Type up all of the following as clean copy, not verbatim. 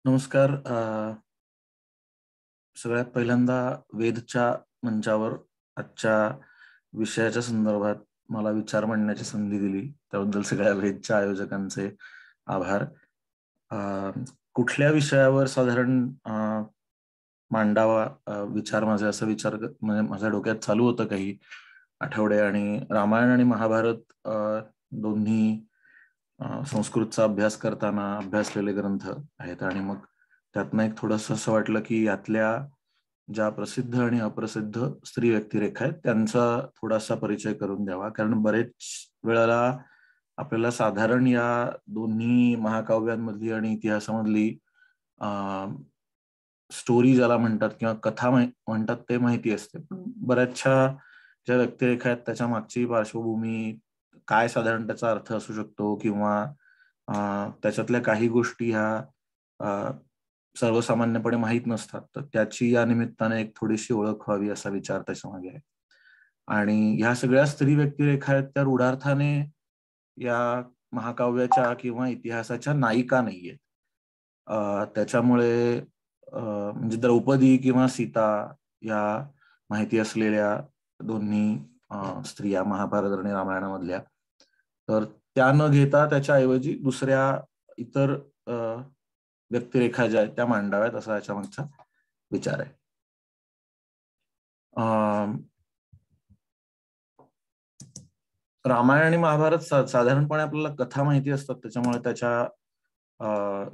नमस्कार. सगळ्यात पहिल्यांदा वेदच्या मंचावर आजच्या विषयाच्या संदर्भात मला विचार मांडण्याची संधी दिली त्याबद्दल सगळ्या वेदच्या आयोजकांचे आभार. अ, कुठल्या विषयावर साधारण मांडावा विचार माझे असा म्हणजे माझ्या डोक्यात चालू होतं काही आठवडे, आणि रामायण आणि महाभारत दोन्ही संस्कृतचा अभ्यास करताना अभ्यासलेले ग्रंथ आहेत. आणि मग त्यातनं एक थोडंसं असं वाटलं की यातल्या ज्या प्रसिद्ध आणि अप्रसिद्ध स्त्री व्यक्तिरेखा आहेत त्यांचा थोडासा परिचय करून द्यावा, कारण बरेच वेळेला आपल्याला साधारण या दोन्ही महाकाव्यांमधली आणि इतिहासामधली स्टोरी ज्याला म्हणतात किंवा कथा म्हणतात ते माहिती असते, पण बऱ्याचशा ज्या व्यक्तिरेखा आहेत त्याच्या मागची पार्श्वभूमी काय, साधारण त्याचा अर्थ असू शकतो, किंवा त्याच्यातल्या काही गोष्टी ह्या सर्वसामान्यपणे माहीत नसतात, तर त्याची या निमित्ताने एक थोडीशी ओळख व्हावी असा विचार त्याच्या मागे आहे. आणि ह्या सगळ्या स्त्री व्यक्तिरेखा आहेत त्या रूढार्थाने या महाकाव्याच्या किंवा इतिहासाच्या नायिका नाहीयेत. त्याच्यामुळे म्हणजे द्रौपदी किंवा सीता या माहिती असलेल्या दोन्ही स्त्रिया महाभारत आणि रामायणामधल्या, तर त्या न घेता त्याच्याऐवजी दुसऱ्या इतर व्यक्तिरेखा ज्या आहेत त्या मांडाव्यात असा याच्या मागचा विचार आहे. रामायण आणि महाभारत साधारणपणे आपल्याला कथा माहिती असतात, त्याच्यामुळे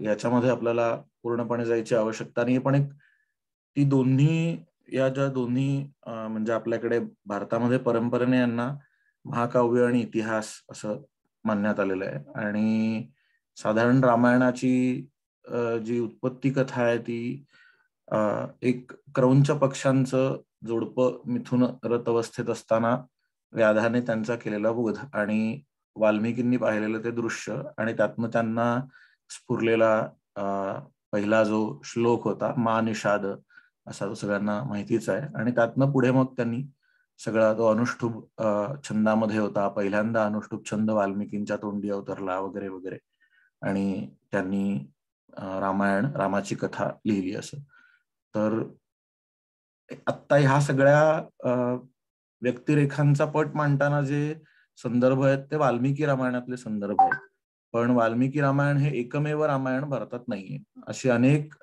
याच्यामध्ये आपल्याला पूर्णपणे जायची आवश्यकता नाही. पण ती दोन्ही, या ज्या दोन्ही म्हणजे आपल्याकडे भारतामध्ये परंपरेने यांना महाकाव्य आणि इतिहास असं मानण्यात आलेलं आहे. आणि साधारण रामायणाची जी उत्पत्ती कथा आहे ती एक क्रौंच पक्ष्यांचं जोडपं मिथुन रत अवस्थेत असताना व्याधाने त्यांचा केलेला वध आणि वाल्मिकींनी पाहिलेलं ते दृश्य, आणि त्यातनं त्यांना स्फुरलेला पहिला जो श्लोक होता मा निषाद असा, तो सगळ्यांना माहितीच आहे. आणि त्यातनं पुढे मग त्यांनी सगळा तो अनुष्ठुभ छंदामध्ये होता, पहिल्यांदा अनुष्ठुभ छंद वाल्मिकींच्या तोंडी अवतरला वगैरे वगैरे, आणि त्यांनी रामाची कथा लिहिली असं. तर आत्ता ह्या सगळ्या व्यक्तिरेखांचा पट मांडताना जे संदर्भ आहेत ते वाल्मिकी रामायणातले संदर्भ आहेत. पण वाल्मिकी रामायण हे एकमेव रामायण भारतात नाहीये. अशी अनेक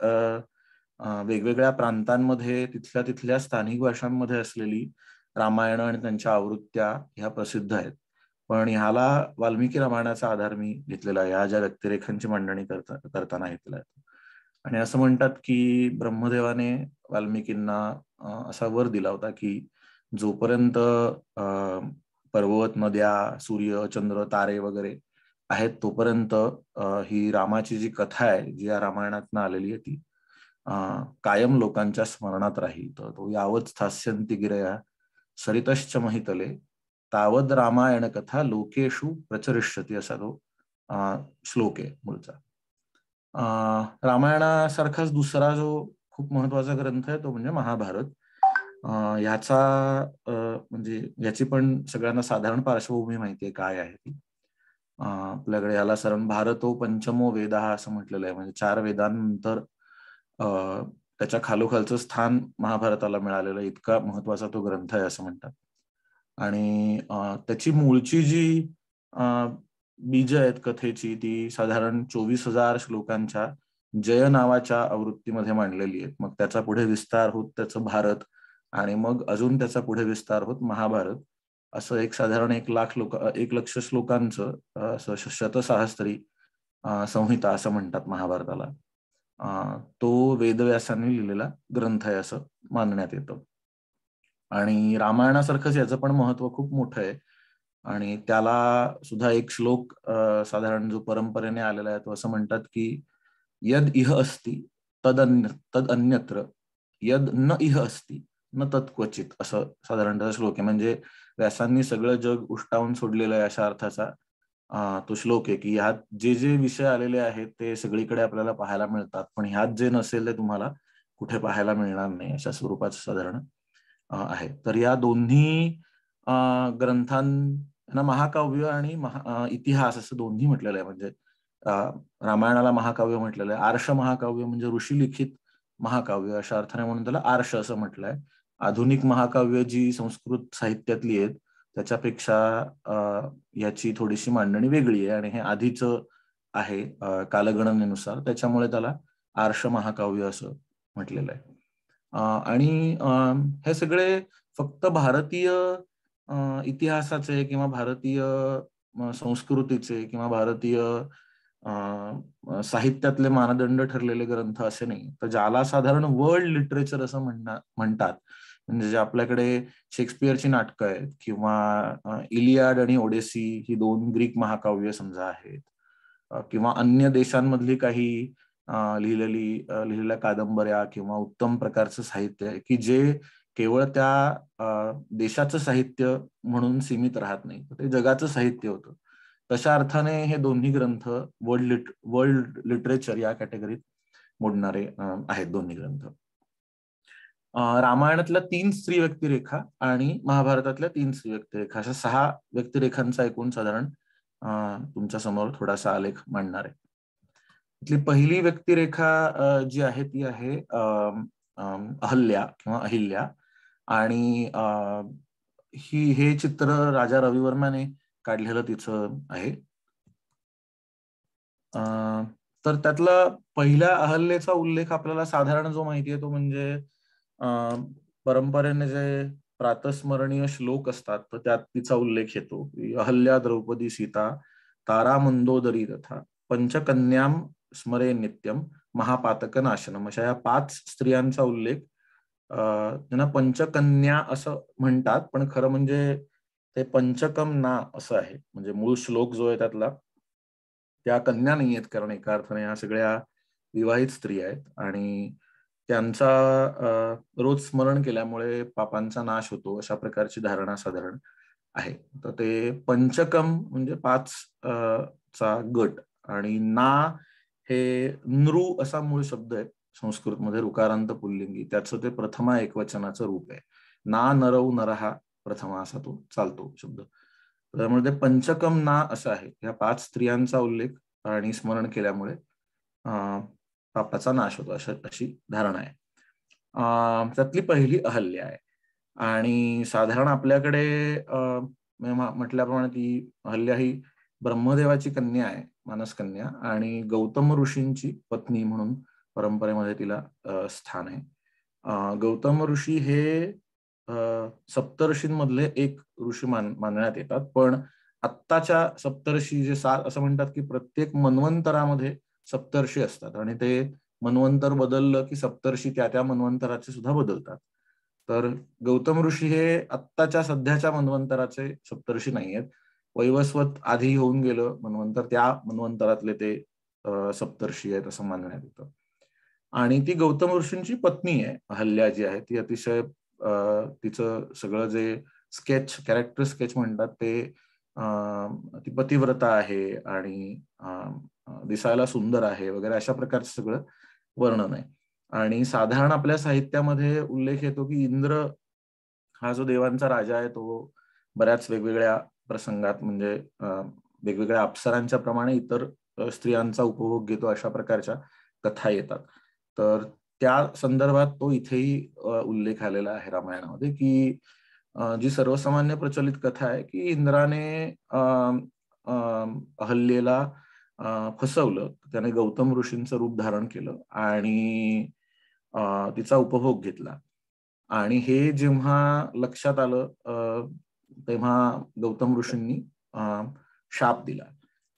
वेगवेगळ्या प्रांतांमध्ये तिथल्या तिथल्या स्थानिक भाषांमध्ये असलेली रामायण आणि त्यांच्या आवृत्त्या ह्या प्रसिद्ध आहेत. पण ह्याला वाल्मिकी रामायणाचा आधार मी घेतलेला आहे, ह्या ज्या व्यक्तिरेखांची मांडणी करताना घेतलेला आहे. आणि असं म्हणतात की ब्रह्मदेवाने वाल्मिकींना असा वर दिला होता की जोपर्यंत पर्वत, नद्या, सूर्य, चंद्र, तारे वगैरे आहेत तोपर्यंत ही रामाची जी कथा आहे, जी या रामायणातनं आलेली आहे, ती कायम लोकांच्या स्मरणात राहील. तर तो यावत स्थास्यन्ति गिरया सरितश्च महितले तावद रामायण कथा लोकेषु प्रचरिष्यति असा तो श्लोक आहे मूळचा. रामायणासारखाच दुसरा जो खूप महत्वाचा ग्रंथ आहे तो म्हणजे महाभारत. ह्याचा म्हणजे याची पण सगळ्यांना साधारण पार्श्वभूमी माहिती आहे काय आहे ती. आपल्याकडे याला साधारण भारतो पंचमो वेदः असं म्हटलेलं आहे, म्हणजे 4 वेदांनंतर त्याच्या खालोखालचं स्थान महाभारताला मिळालेलं, इतका महत्वाचा तो ग्रंथ आहे असं म्हणतात. आणि त्याची मूळची जी बीज आहेत कथेची, ती साधारण 24,000 श्लोकांच्या जय नावाच्या आवृत्तीमध्ये मांडलेली आहेत. मग त्याचा पुढे विस्तार होत त्याचं भारत, आणि मग अजून त्याचा पुढे विस्तार होत महाभारत, असं एक साधारण 1,00,000 श्लोकांचं असं शतसहस्त्री संहिता असं म्हणतात महाभारताला. तो वेदव्यासांनी लिहिलेला ग्रंथ आहे असं मानण्यात येतं. आणि रामायणासारखंच याचं पण महत्व खूप मोठं आहे. आणि त्याला सुद्धा एक श्लोक साधारण जो परंपरेने आलेला आहे तो असं म्हणतात की यद इह अस्ति तद अन्यत्र यद न इह अस्ति न तत्क्वचित, असं साधारण त्याचा श्लोक आहे. म्हणजे व्यासांनी सगळं जग उष्टावून सोडलेलं आहे अशा अर्थाचा तो श्लोक आहे की ह्यात जे जे विषय आलेले आहेत ते सगळीकडे आपल्याला पाहायला मिळतात, पण ह्यात जे नसेल ते तुम्हाला कुठे पाहायला मिळणार नाही, अशा स्वरूपाचं साधारण आहे. तर या दोन्ही ग्रंथांना महाकाव्य आणि इतिहास असं दोन्ही म्हटलेलं आहे. म्हणजे रामायणाला महाकाव्य म्हटलेलं आहे. आर्ष महाकाव्य म्हणजे ऋषी लिखित महाकाव्य अशा अर्थाने, म्हणून त्याला आर्ष असं म्हटलंय. आधुनिक महाकाव्य जी संस्कृत साहित्यातली आहेत त्याच्यापेक्षा याची थोडीशी मांडणी वेगळी आहे आणि हे आधीच आहे कालगणनेनुसार, त्याच्यामुळे त्याला आर्ष महाकाव्य असं म्हटलेलं आहे. आणि हे सगळे फक्त भारतीय इतिहासाचे किंवा भारतीय संस्कृतीचे किंवा भारतीय साहित्यातले मानदंड ठरलेले ग्रंथ असे नाही, तर ज्याला साधारण वर्ल्ड लिटरेचर असं म्हणतात. म्हणजे जे आपल्याकडे शेक्सपियरची नाटकं आहेत किंवा इलियाड आणि ओडेसी ही 2 ग्रीक महाकाव्य समजा आहेत, किंवा अन्य देशांमधली काही लिहिलेल्या कादंबऱ्या किंवा उत्तम प्रकारचं साहित्य आहे की जे केवळ त्या देशाचं साहित्य म्हणून सीमित राहत नाही, ते जगाचं साहित्य होतं. तशा अर्थाने हे दोन्ही ग्रंथ वर्ल्ड लिटरेचर या कॅटेगरीत मोडणारे आहेत दोन्ही ग्रंथ. रामायणातल्या 3 स्त्री व्यक्तिरेखा आणि महाभारतातल्या 3 स्त्री व्यक्तिरेखा अशा 6 व्यक्तिरेखांचा एकूण साधारण तुमच्या समोर थोडासा आलेख मांडणार आहे. इथली पहिली व्यक्तिरेखा जी आहे ती आहे अहल्या किंवा अहिल्या, आणि हे चित्र राजा रविवर्माने काढलेलं तिचं आहे. तर त्यातला पहिल्या अहल्येचा उल्लेख आपल्याला साधारण जो माहिती आहे तो म्हणजे परंपरेने जे प्रातस्मरणीय श्लोक असतात तर त्यात तिचा उल्लेख येतो. अहल्या द्रौपदी सीता तारा मंदोदरी तथा पंचकन्याम स्मरे नित्यम महापातक नाशनम, अशा या 5 स्त्रियांचा उल्लेख त्यांना पंचकन्या असं म्हणतात, पण खरं म्हणजे ते पंचकम ना असं आहे. म्हणजे मूळ श्लोक जो आहे त्यातला त्या कन्या नाही आहेत, कारण एका अर्थाने ह्या सगळ्या विवाहित स्त्री आहेत आणि त्यांचा रोज स्मरण केल्यामुळे पापांचा नाश होतो अशा प्रकारची धारणा साधारण आहे. तर ते पंचकम म्हणजे 5 चा गट, आणि ना हे नृ असा मूळ शब्द आहे संस्कृतमध्ये, ऋकारांत पुल्लिंगी, त्याचं ते प्रथमा एकवचनाचं रूप आहे. ना नरौ नरहा प्रथमा असा तो चालतो शब्द. त्यामुळे ते पंचकम ना असं आहे. ह्या 5 स्त्रियांचा उल्लेख आणि स्मरण केल्यामुळे पापाचा नाश होतो अशी धारणा आहे. त्यातली पहिली अहल्या आहे आणि साधारण आपल्याकडे म्हटल्याप्रमाणे ती अहल्या ही ब्रह्मदेवाची कन्या आहे, मानसकन्या, आणि गौतम ऋषींची पत्नी म्हणून परंपरेमध्ये तिला स्थान आहे. गौतम ऋषी हे सप्तर्षींमधले एक ऋषी मानण्यात येतात, पण आत्ताच्या सप्तर्षी जे 7 असं म्हणतात की प्रत्येक मन्वंतरामध्ये सप्तर्षी असतात आणि ते मन्वंतर बदललं की सप्तर्षी त्या मन्वंतराचे सुद्धा बदलतात. तर गौतम ऋषी हे आत्ताच्या सध्याच्या मन्वंतराचे सप्तर्षी नाही आहेत. वैवस्वत आधी होऊन गेलं मन्वंतर, त्या मन्वंतरातले ते सप्तर्षी आहेत असं मानण्यात येतं. आणि ती गौतम ऋषींची पत्नी आहे अहल्या जी आहे ती. अतिशय तिचं सगळं जे कॅरेक्टर स्केच म्हणतात ते ती पतिव्रता आहे आणि दिसायला सुंदर आहे वगैरे अशा प्रकारचं सगळं वर्णन आहे. आणि साधारण आपल्या साहित्यामध्ये उल्लेख येतो की इंद्र हा जो देवांचा राजा आहे तो बऱ्याच वेगवेगळ्या प्रसंगात म्हणजे वेगवेगळ्या अप्सरांच्या प्रमाणे इतर स्त्रियांचा उपभोग घेतो अशा प्रकारच्या कथा येतात. तर त्या संदर्भात तो इथेही उल्लेख आलेला आहे रामायणामध्ये की जी सर्वसामान्य प्रचलित कथा आहे की इंद्राने अहल्येला फसवलं, त्याने गौतम ऋषींचं रूप धारण केलं आणि तिचा उपभोग घेतला. आणि हे जेव्हा लक्षात आलं तेव्हा गौतम ऋषींनी शाप दिला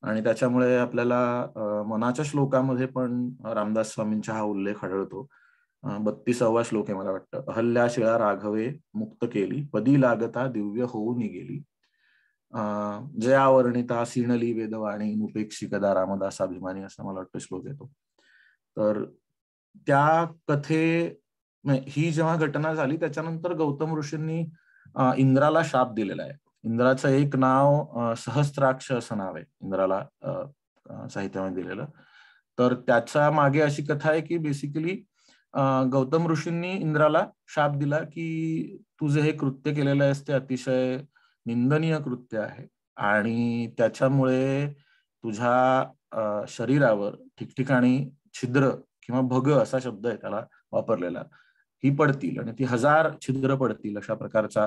आणि त्याच्यामुळे आपल्याला मनाच्या श्लोकामध्ये पण रामदास स्वामींचा हा उल्लेख आढळतो. 32वा श्लोक आहे मला वाटतं. अहल्या शिळा राघवे मुक्त केली, पदी लागता दिव्य होऊन गेली. जया वर्णिता सिणली वेदवाणी, उपेक्षी कदा रामदासाभिमानी, असा मला वाटतं श्लोक येतो. तर त्या ही जेव्हा घटना झाली त्याच्यानंतर गौतम ऋषींनी इंद्राला शाप दिलेला आहे. इंद्राचं एक नाव सहस्त्राक्ष असं नाव आहे इंद्राला साहित्यामध्ये दिलेलं. तर त्याच्या मागे अशी कथा आहे की बेसिकली गौतम ऋषींनी इंद्राला शाप दिला की तुझे हे कृत्य केलेलं आहेस ते अतिशय निंदनीय कृत्य आहे आणि त्याच्यामुळे तुझ्या शरीरावर ठिकठिकाणी छिद्र किंवा भग असा शब्द आहे त्याला वापरलेला, ही पडतील आणि ती 1000 छिद्र पडतील अशा प्रकारचा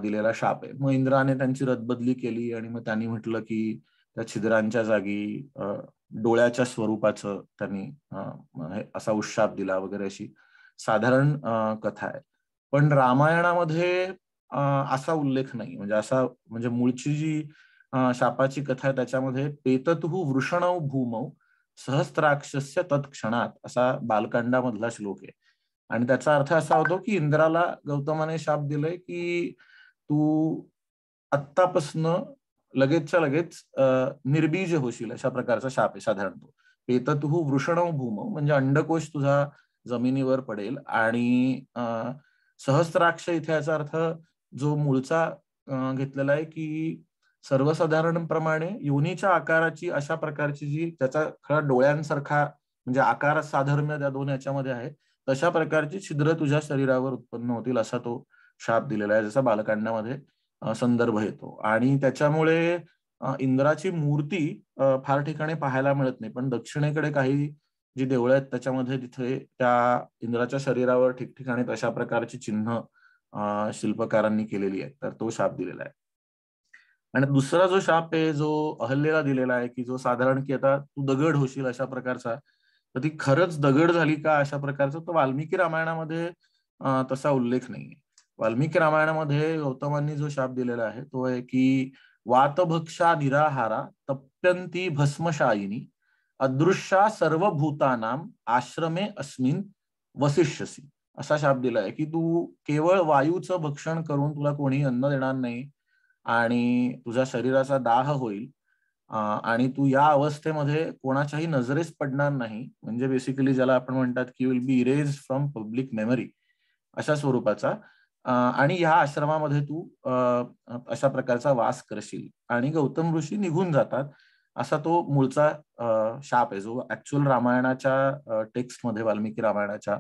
दिलेला शाप आहे. मग इंद्राने त्यांची रदबदली केली आणि मग त्यांनी म्हटलं की त्या छिद्रांच्या जागी डोळ्याच्या स्वरूपाचं त्यांनी असा उशाप दिला वगैरे अशी साधारण कथा आहे. पण रामायणामध्ये असा उल्लेख नाही. म्हणजे मूळची जी शापाची कथा आहे त्याच्यामध्ये पेततु वृषणौ भूमौ सहस्त्राक्षस्य तत्क्षणात असा बालकांडामधला श्लोक आहे. आणि त्याचा अर्थ असा होतो की इंद्राला गौतमाने शाप दिलाय की तू आत्तापासनं लगेचच्या लगेच निर्बीज होशील अशा प्रकारचा शाप आहे साधारण तो. पेततु वृषणौ भूमौ म्हणजे अंडकोश तुझा जमिनीवर पडेल आणि सहस्राक्ष इथे याचा अर्थ जो मूळचा घेतलेला आहे की सर्वसाधारणप्रमाणे योनीच्या आकाराची अशा प्रकारची जी त्याचा खरा डोळ्यांसारखा म्हणजे आकार साधर्म्य त्या दोन याच्यामध्ये आहे तशा प्रकारची छिद्र तुझ्या शरीरावर उत्पन्न होतील असा तो शाप दिलेला आहे, जसा बालकांडामध्ये संदर्भ येतो. आणि त्याच्यामुळे इंद्राची मूर्ती फार ठिकाणी पाहायला मिळत नाही, पण दक्षिणेकडे काही जी देवळं आहेत त्याच्यामध्ये तिथे त्या इंद्राच्या शरीरावर ठिकठिकाणी तशा प्रकारची चिन्ह शिल्पकारांनी केलेली आहेत. तर तो शाप दिलेला आहे. आणि दुसरा जो शाप आहे जो अहल्येला दिलेला आहे की जो साधारण की आता तू दगड होशील अशा प्रकारचा, तर ती खरंच दगड झाली का अशा प्रकारचा, तो वाल्मिकी रामायणामध्ये तसा उल्लेख नाहीये. वाल्मिकी रामायणामध्ये गौतमांनी जो शाप दिलेला आहे तो आहे की वातभक्षा निराहारा तप्यंती भस्मशायिनी अदृश्या सर्व भूतानाम आश्रमे अस्मिन वसिष्यसी असा शाप दिलाय की तू केवळ वायूचं भक्षण करून तुला कोणी अन्न देणार नाही आणि तुझ्या शरीराचा दाह होईल आणि तू या अवस्थेमध्ये कोणाच्याही नजरेस पडणार नाही. म्हणजे बेसिकली ज्याला आपण म्हणतात की will be erase from public memory अशा स्वरूपाचा आणि ह्या आश्रमामध्ये तू अशा प्रकारचा वास करशील. आणि गौतम ऋषी निघून जातात असा तो मूळचा शाप आहे जो ऍक्च्युअल रामायणाच्या टेक्स्टमध्ये वाल्मिकी रामायणाच्या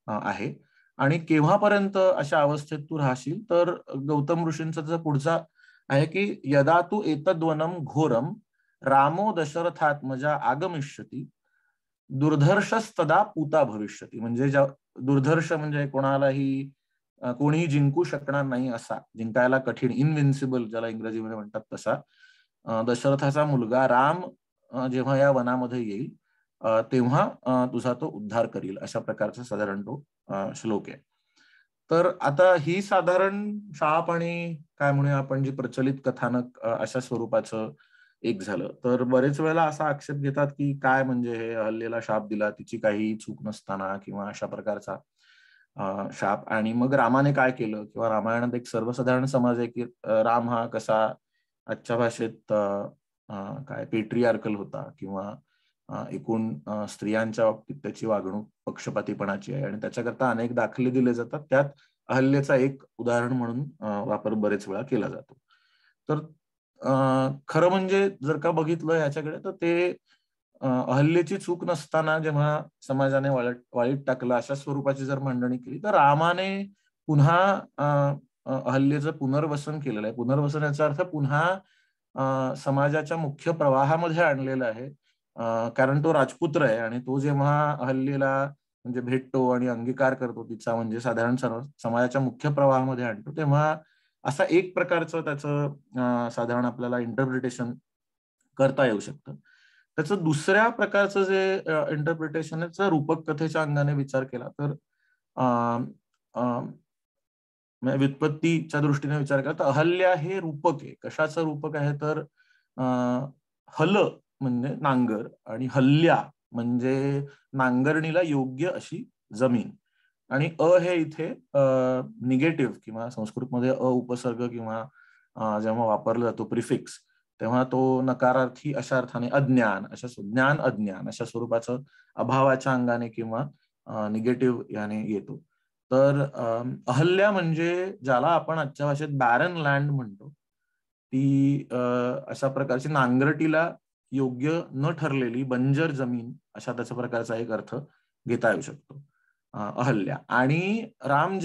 आहे. आणि केव्हापर्यंत अशा अवस्थेत तू राहशील, तर गौतम ऋषींचा जो पुढचा आहे की यदा तू एतद्वनम घोरम रामो दशरथात्मजा आगमिष्यती दुर्धर्षस्तदा पूता भविष्यती. म्हणजे दुर्धर्ष म्हणजे कोणालाही कोणीही जिंकू शकणार नाही असा, जिंकायला कठीण, इनविन्सिबल ज्याला इंग्रजीमध्ये म्हणतात तसा दशरथाचा मुलगा राम जेव्हा या वनामध्ये येईल तेव्हा तुझा तो उद्धार करील अशा प्रकारचा साधारण तो श्लोक आहे. तर आता ही साधारण शाप आणि काय म्हणूया आपण जी प्रचलित कथानक अशा स्वरूपाचं एक झालं. तर बरेच वेळेला असा आक्षेप घेतात की काय म्हणजे हे अहल्येला शाप दिला तिची काही चूक नसताना किंवा अशा प्रकारचा शाप. आणि मग रामाने काय केलं किंवा रामायणात एक सर्वसाधारण समज आहे की राम हा कसा आजच्या भाषेत काय पेट्रियार्कल होता किंवा एकूण स्त्रियांच्या बाबतीत त्याची वागणूक पक्षपातीपणाची आहे आणि त्याच्याकरता अनेक दाखले दिले जातात. त्यात अहल्येचा एक उदाहरण म्हणून वापर बरेच वेळा केला जातो. तर खरं म्हणजे जर का बघितलं याच्याकडे तर ते अहल्येची चूक नसताना जेव्हा समाजाने वाळीत टाकलं अशा स्वरूपाची जर मांडणी केली तर रामाने पुन्हा अहल्येचं पुनर्वसन केलेलं आहे. पुनर्वसन याचा अर्थ पुन्हा समाजाच्या मुख्य प्रवाहामध्ये आणलेलं आहे. कारण तो राजपुत्र आहे आणि तो जेव्हा अहल्येला म्हणजे भेटतो आणि अंगीकार करतो तिचा, म्हणजे साधारण समाजाच्या मुख्य प्रवाहामध्ये आणतो, तेव्हा असा एक प्रकारचं त्याचं साधारण आपल्याला इंटरप्रिटेशन करता येऊ शकतं. त्याचं दुसऱ्या प्रकारचं जे इंटरप्रिटेशन आहे रूपक कथेच्या अंगाने विचार केला तर व्युत्पत्तीच्या दृष्टीने विचार केला तर अहल्या हे रूपक आहे. कशाचं रूपक आहे तर हल म्हणजे नांगर आणि हल्ल्या म्हणजे नांगरणीला योग्य अशी जमीन. आणि हे इथे निगेटिव्ह किंवा संस्कृतमध्ये उपसर्ग किंवा जेव्हा वापरला जातो प्रिफिक्स तेव्हा तो नकारार्थी अशा अर्थाने अज्ञान ज्ञान अज्ञान अशा स्वरूपाचं अभावाच्या अंगाने किंवा निगेटिव्ह याने येतो. तर अहल्या म्हणजे ज्याला आपण आजच्या भाषेत बॅरन लँड म्हणतो, ती अशा प्रकारची नांगरटीला योग्य न ठरलेली बंजर जमीन अशा त्याचा प्रकारचा एक अर्थ घेता येऊ शकतो अहल्या. आणि राम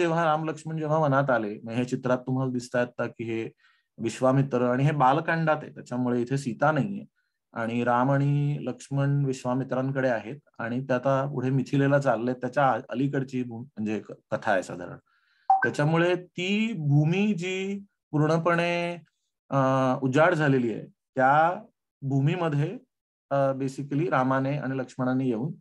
लक्ष्मण जेव्हा वनात आले, हे चित्रात तुम्हाला दिसतात की हे विश्वामित्र आणि हे बालकांडात आहे त्याच्यामुळे इथे सीता नाहीये. आणि राम आणि लक्ष्मण विश्वामित्रांकडे आहेत आणि त्या आता पुढे मिथिलेला चालले, त्याच्या अलीकडची म्हणजे कथा आहे साधारण. त्याच्यामुळे ती भूमी जी पूर्णपणे उजाड झालेली आहे, त्या भूमीमध्ये बेसिकली रामाने आणि लक्ष्मणाने येऊन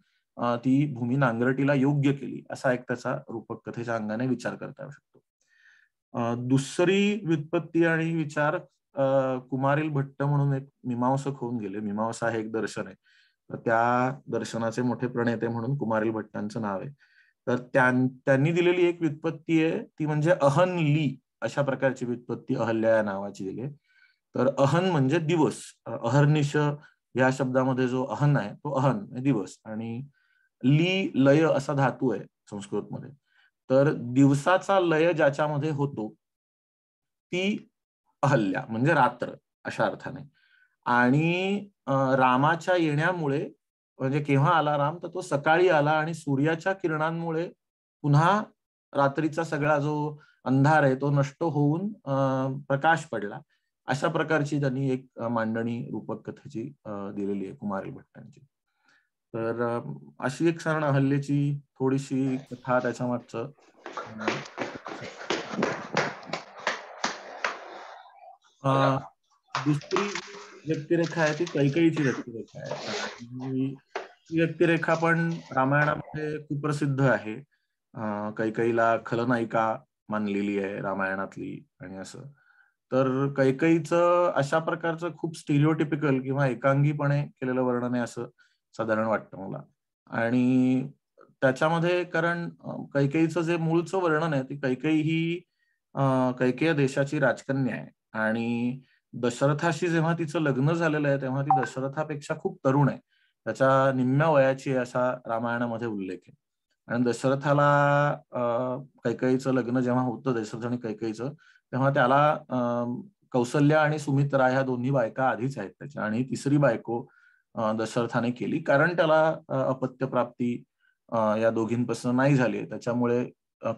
ती भूमी नांगरटीला योग्य केली, असा एक त्याचा रूपक कथेच्या अंगाने विचार करता येऊ शकतो. दुसरी व्युत्पत्ती आणि विचार कुमारिल भट्ट म्हणून एक मीमांसक होऊन गेले. मीमांसा हे एक दर्शन आहे, तर त्या दर्शनाचे मोठे प्रणेते म्हणून कुमारिल भट्टांचं नाव आहे. तर त्यांनी दिलेली एक व्युत्पत्ती आहे, ती म्हणजे अहनली अशा प्रकारची व्युत्पत्ती अहल्या या नावाची दिली आहे. तर अहन म्हणजे दिवस, अहर्निश या शब्दामध्ये जो अहन आहे तो अहन दिवस, आणि ली लय असा धातू आहे संस्कृतमध्ये. तर दिवसाचा लय ज्याच्यामध्ये होतो ती अहल्या म्हणजे रात्र अशा अर्थाने. आणि रामाच्या येण्यामुळे, म्हणजे केव्हा आला राम, तर तो सकाळी आला आणि सूर्याच्या किरणांमुळे पुन्हा रात्रीचा सगळा जो अंधार आहे तो नष्ट होऊन प्रकाश पडला. अशा प्रकारची त्यांनी एक मांडणी रूपक कथेची दिलेली आहे कुमारिल भट्टांची. तर अशी एक साधारण अहल्येची थोडीशी कथा त्याच्या मागचं दुसरी व्यक्तिरेखा आहे ती कैकेयीची व्यक्तिरेखा आहे, आणि ती व्यक्तिरेखा पण रामायणामध्ये खूप प्रसिद्ध आहे. कैकेयीला खलनायिका मानलेली आहे रामायणातली आणि असं. तर कैकेयीचं अशा प्रकारचं खूप स्टिरिओटिपिकल किंवा एकांगीपणे केलेलं वर्णन आहे असं साधारण वाटतं मला. आणि त्याच्यामध्ये कारण कैकेयीचं जे मूळचं वर्णन आहे, ती कैकेयी ही कैकेय देशाची राजकन्या आहे आणि दशरथाशी जेव्हा तिचं लग्न झालेलं आहे तेव्हा ती दशरथापेक्षा खूप तरुण आहे, त्याच्या निम्म्या वयाची आहे असा रामायणामध्ये उल्लेख आहे. आणि दशरथाला कैकेयीचं लग्न जेव्हा होतं, दशरथ आणि कैकेयीचं, तेव्हा त्याला कौसल्या आणि सुमित्रा ह्या दोन्ही बायका आधीच आहेत त्याच्या, आणि तिसरी बायको दशरथाने केली कारण त्याला अपत्य प्राप्ती या दोघींपासून नाही झाली, त्याच्यामुळे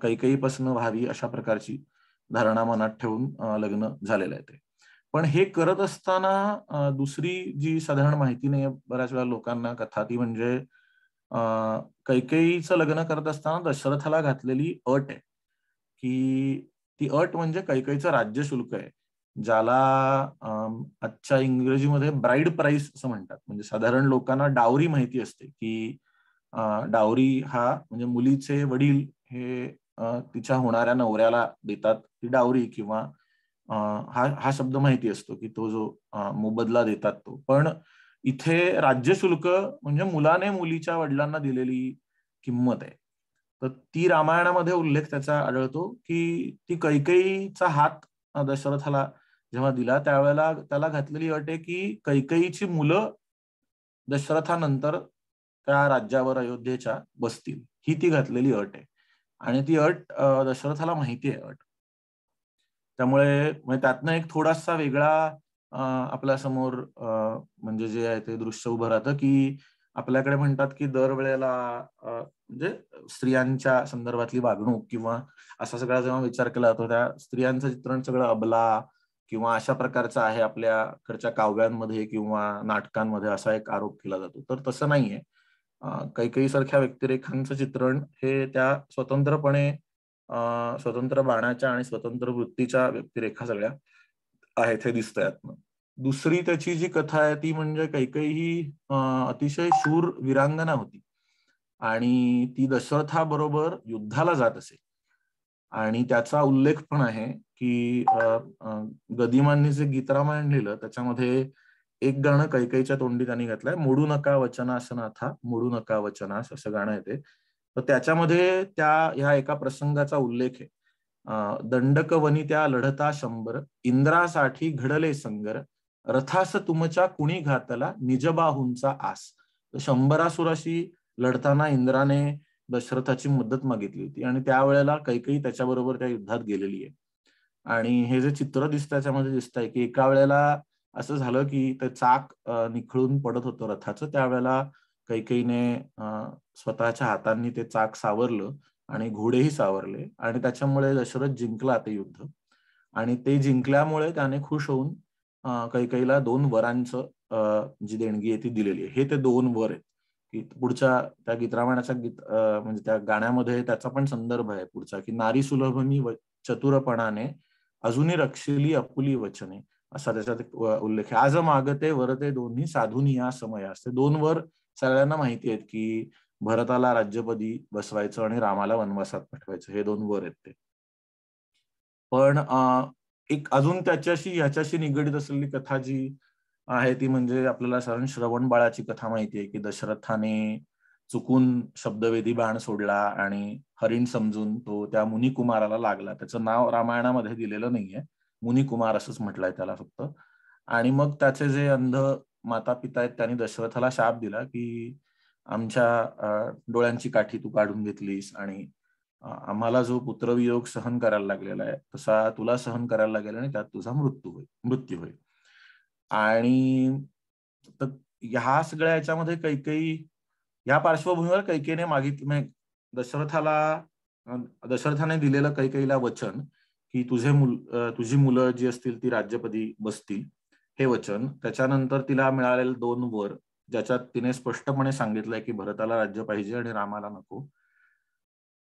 कैकेयीपासून व्हावी अशा प्रकारची धारणा मनात ठेवून लग्न झालेलं आहे ते. पण हे करत असताना दुसरी जी साधारण माहिती नाही बऱ्याच वेळा लोकांना कथा, ती म्हणजे कैकेयीचं लग्न करत असताना दशरथाला घातलेली अट आहे, की ती अट म्हणजे कैकेयीचं राज्य शुल्क आहे, ज्याला आजच्या इंग्रजीमध्ये ब्राईड प्राइस असं म्हणतात. म्हणजे साधारण लोकांना डावरी माहिती असते, की डावरी हा म्हणजे मुलीचे वडील हे तिच्या होणाऱ्या नवऱ्याला देतात ती डावरी, किंवा हा हा शब्द माहिती असतो की तो जो मोबदला देतात तो. पण इथे राज्य शुल्क म्हणजे मुलाने मुलीच्या वडिलांना दिलेली किंमत आहे. तर ती रामायणामध्ये उल्लेख त्याचा आढळतो, की ती कैकेयीचा हात दशरथाला जेव्हा दिला त्यावेळेला त्याला घातलेली अट आहे की कैकेयीची मुलं दशरथानंतर त्या राज्यावर अयोध्येच्या बसतील, ही ती घातलेली अट आहे. आणि ती अट दशरथाला माहिती आहे अट. त्यामुळे म्हणजे त्यातनं एक थोडासा वेगळा आपल्या समोर म्हणजे जे आहे ते दृश्य उभं राहतं, की आपल्याकडे म्हणतात की दरवेळेला म्हणजे स्त्रियांच्या संदर्भातली वागणूक किंवा असा सगळा जेव्हा विचार केला जातो, त्या स्त्रियांचं चित्रण सगळं अबला किंवा अशा प्रकारचं आहे आपल्याकडच्या काव्यांमध्ये किंवा नाटकांमध्ये, असा एक आरोप केला जातो. तर तसं नाहीये. कैकेयी सारख्या व्यक्तिरेखांचं चित्रण हे त्या स्वतंत्रपणे स्वतंत्र बाणाच्या आणि स्वतंत्र वृत्तीच्या व्यक्तिरेखा सगळ्या आहेत हे दिसतं यातनं. दुसरी त्याची जी कथा आहे ती म्हणजे कैकेयी ही अतिशय शूर वीरांगना होती आणि ती दशरथाबरोबर युद्धाला जात असे. आणि त्याचा उल्लेख पण आहे की गदिमांनी जे गीतरामायण लिहिलं त्याच्यामध्ये एक गाणं कैकेयीच्या तोंडी त्यांनी घातलंय, मोडू नका वचनासनाथा मोडू नका वचनास, असं गाणं आहे ते. तर त्याच्यामध्ये त्या ह्या एका प्रसंगाचा उल्लेख आहे. दंडक वनित्या लढता शंभर, इंद्रासाठी घडले संगर, रथास तुमच्या कुणी घातला निजबाहूंचा आस. तर शंभरासुराशी लढताना इंद्राने दशरथाची मदत मागितली होती आणि त्यावेळेला कैकेयी त्याच्याबरोबर त्या युद्धात गेलेली आहे. आणि हे जे चित्र दिसतं त्याच्यामध्ये दिसतंय की एका वेळेला असं झालं की ते चाक निखळून पडत होतं रथाचं, त्यावेळेला कैकेयीने स्वतःच्या हातांनी ते चाक सावरलं आणि घोडेही सावरले आणि त्याच्यामुळे दशरथ जिंकला ते युद्ध. आणि ते जिंकल्यामुळे त्याने खुश होऊन कैकेयीला 2 वरांचं जी देणगी आहे ती दिलेली आहे. हे ते 2 वर आहेत, की पुढच्या त्या गीतरामायणाच्या म्हणजे त्या गाण्यामध्ये त्याचा पण संदर्भ आहे पुढचा, की नारी सुलभनी चतुरपणाने अजूनही रक्षिली आपुली वचने, असा त्याच्यात एक उल्लेख आहे. आज मागते वरते दोन्ही साधुनी या समयास. ते 2 वर सगळ्यांना माहिती आहेत, की भरताला राज्यपदी बसवायचं आणि रामाला वनवासात पाठवायचं, हे 2 वर आहेत ते. पण एक अजून त्याच्याशी ह्याच्याशी निगडीत असलेली कथा जी आहे ती म्हणजे आपल्याला साधारण श्रवण बाळाची कथा माहिती आहे, की दशरथाने चुकून शब्दवेधी बाण सोडला आणि हरिण समजून तो त्या मुनिकुमाराला लागला. त्याचं नाव रामायणामध्ये दिलेलं नाहीये, मुनिकुमार असंच म्हटलंय त्याला फक्त. आणि मग त्याचे जे अंध माता पिता आहेत त्यांनी दशरथाला शाप दिला, की आमच्या डोळ्यांची काठी तू काढून घेतलीस आणि आम्हाला जो पुत्रवियोग सहन करायला लागलेला आहे तसा तुला सहन करायला लागेल आणि त्यात तुझा मृत्यू होईल. आणि तर ह्या सगळ्या याच्यामध्ये कैकेयी या पार्श्वभूमीवर कैकेयीने मागितलं, दशरथाने दिलेलं कैकेयीला वचन, की तुझी मुलं जी असतील ती राज्यपदी बसतील, हे वचन. त्याच्यानंतर तिला मिळालेले 2 वर, ज्याच्यात तिने स्पष्टपणे सांगितलंय की भरताला राज्य पाहिजे आणि रामाला नको.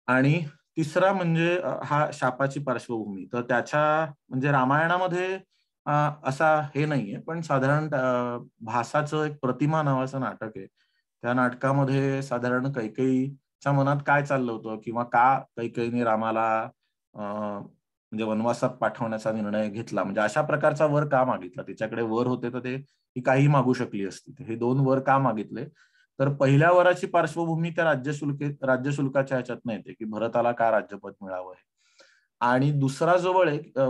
आणि तिसरा म्हणजे हा शापाची पार्श्वभूमी. तर त्याच्या म्हणजे रामायणामध्ये असा हे नाहीये, पण साधारण भासाचं एक प्रतिमा नावाचं नाटक आहे. त्या नाटकामध्ये साधारण कैकेयीच्या मनात काय चाललं होतं किंवा का कैकेयीने रामाला म्हणजे वनवासात पाठवण्याचा निर्णय घेतला, म्हणजे अशा प्रकारचा वर का मागितला. तिच्याकडे वर होते तर ती काही मागू शकली असती. हे 2 वर का मागितले? तर पहिल्या वराची पार्श्वभूमी त्या राज्यशुल्काच्या ह्याच्यातनं येते, की भरताला का राज्यपद मिळावं आहे. आणि दुसरा जो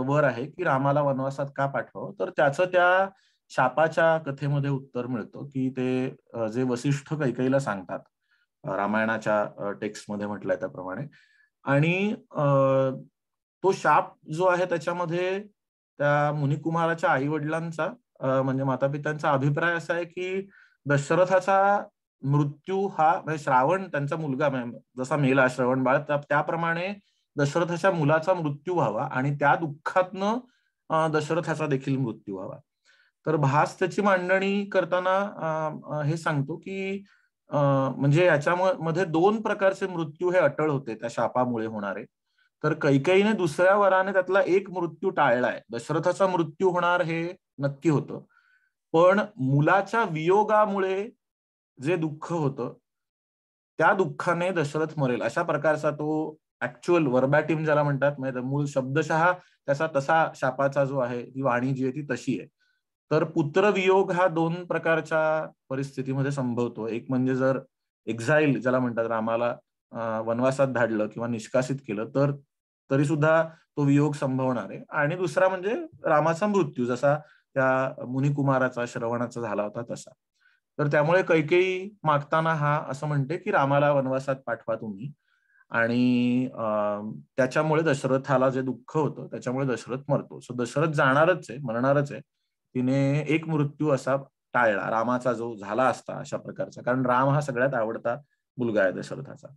वर आहे, की रामाला वनवासात का पाठवावं, तर त्याचं त्या शापाच्या कथेमध्ये उत्तर मिळतं, की ते जे वसिष्ठ कैकेयीला सांगतात. रामायणाच्या टेक्स्टमध्ये म्हटलंय त्याप्रमाणे. आणि तो शाप जो आहे त्याच्यामध्ये त्या मुनिकुमाराच्या आई-वडिलांचा म्हणजे माता-पित्यांचा अभिप्राय असा आहे, की दशरथाचा मृत्यू हा म्हणजे श्रावण त्यांचा मुलगा जसा मेला श्रवण बाळ, त्याप्रमाणे दशरथाच्या मुलाचा मृत्यू व्हावा आणि त्या दुःखातनं दशरथाचा देखील मृत्यू व्हावा. तर भास त्याची मांडणी करताना हे सांगतो, की म्हणजे याच्यामध्ये 2 प्रकारचे मृत्यू हे अटळ होते त्या शापामुळे होणारे. तर कैकेयीने दुसऱ्या वराने त्यातला एक मृत्यू टाळलाय. दशरथाचा मृत्यू होणार हे नक्की होतं. पण मुलाच्या वियोगामुळे जे दुःख होतं, त्या दुःखाने दशरथ मरेल अशा प्रकारचा तो ऍक्च्युअल वर्बॅटिम ज्याला म्हणतात, म्हणजे मूळ शब्दशः त्याचा तसा शापाचा जो आहे, ती वाणी जी आहे ती तशी आहे. तर पुत्रवियोग हा 2 प्रकारच्या परिस्थितीमध्ये संभवतो. एक म्हणजे जर एक्झाईल ज्याला म्हणतात, रामाला वनवासात धाडलं किंवा निष्कासित केलं तर तरी सुद्धा तो वियोग संभवणार आहे. आणि दुसरा म्हणजे रामाचा मृत्यू, जसा त्या मुनिकुमाराचा श्रवणाचा झाला होता तसा. तर त्यामुळे कैकेयी मागताना हा असं म्हणते, की रामाला वनवासात पाठवा तुम्ही आणि त्याच्यामुळे दशरथाला जे दुःख होतं त्याच्यामुळे दशरथ मरतो. सो दशरथ जाणारच आहे, मरणारच आहे. तिने एक मृत्यू असा टाळला, रामाचा जो झाला असता अशा प्रकारचा. कारण राम हा सगळ्यात आवडता मुलगा आहे दशरथाचा.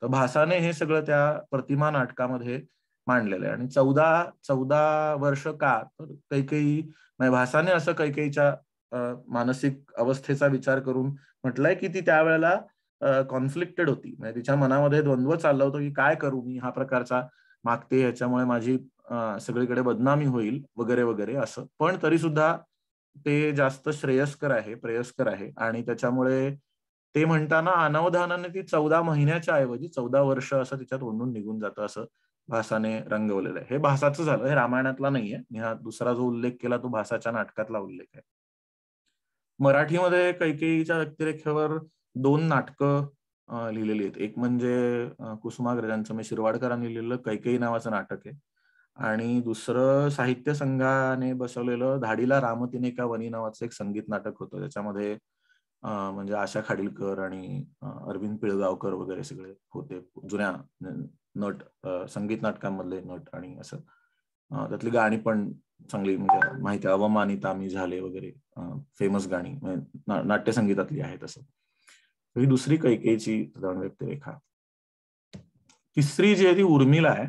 तर भासाने हे सगळं त्या प्रतिमा नाटकामध्ये मांडलेलं आहे. आणि 14 वर्ष का, तर कैकेयी म्हणजे भासाने असं कैकेयीच्या मानसिक अवस्थेचा विचार करून म्हटलंय, की ती त्यावेळेला कॉन्फ्लिक्टेड होती. म्हणजे तिच्या मनामध्ये द्वंद्व चाललं होतं, की काय करू मी, हा प्रकारचा मागते ह्याच्यामुळे माझी सगळीकडे बदनामी होईल वगैरे वगैरे असं. पण तरी सुद्धा ते जास्त प्रेयस्कर आहे आणि त्याच्यामुळे ते म्हणताना अनवधानाने ती 14 महिन्याच्या ऐवजी 14 वर्ष असं तिच्यात ओढून निघून जातं, असं भासाने रंगवलेलं आहे. हे भासाचं झालं, हे रामायणातला नाहीये. मी हा दुसरा जो उल्लेख केला तो भासाच्या नाटकातला उल्लेख आहे. मराठीमध्ये कैकेयीच्या व्यक्तिरेखेवर 2 नाटकं लिहिलेली आहेत. एक म्हणजे कुसुमाग्रजांचं शिरवाडकरांनी लिहिलेलं कैकेयी नावाचं नाटक आहे. आणि दुसरं साहित्य संघाने बसवलेलं धाडीला राम तिने का वनी नावाचं एक संगीत नाटक होतं. त्याच्यामध्ये म्हणजे आशा खाडीलकर आणि अरविंद पिळगावकर वगैरे सगळे होते जुन्या नट, संगीत नाटकांमधले नट. आणि असं त्यातली गाणी पण चांगली म्हणजे माहिती, अवमानित आम्ही झाले वगैरे फेमस गाणी नाट्यसंगीतातली आहेत असं. ही दुसरी कैकेयीची व्यक्तिरेखा. तिसरी जी आहे ती उर्मिला आहे,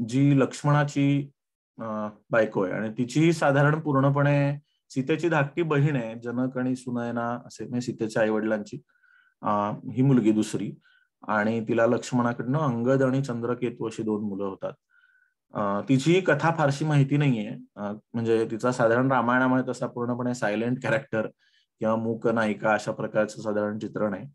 जी लक्ष्मणाची बायको आहे आणि तिची साधारण पूर्णपणे सीतेची धाकटी बहीण आहे, जनक आणि सुनयना असे, म्हणजे सीतेच्या आई वडिलांची ही मुलगी दुसरी. आणि तिला लक्ष्मणाकडनं अंगद आणि चंद्रकेतू अशी 2 मुलं होतात. तिची कथा फारशी माहिती नाहीये. म्हणजे तिचा साधारण रामायणामध्ये तसा पूर्णपणे सायलेंट कॅरेक्टर किंवा मूक नायिका अशा प्रकारचं साधारण चित्रण आहे.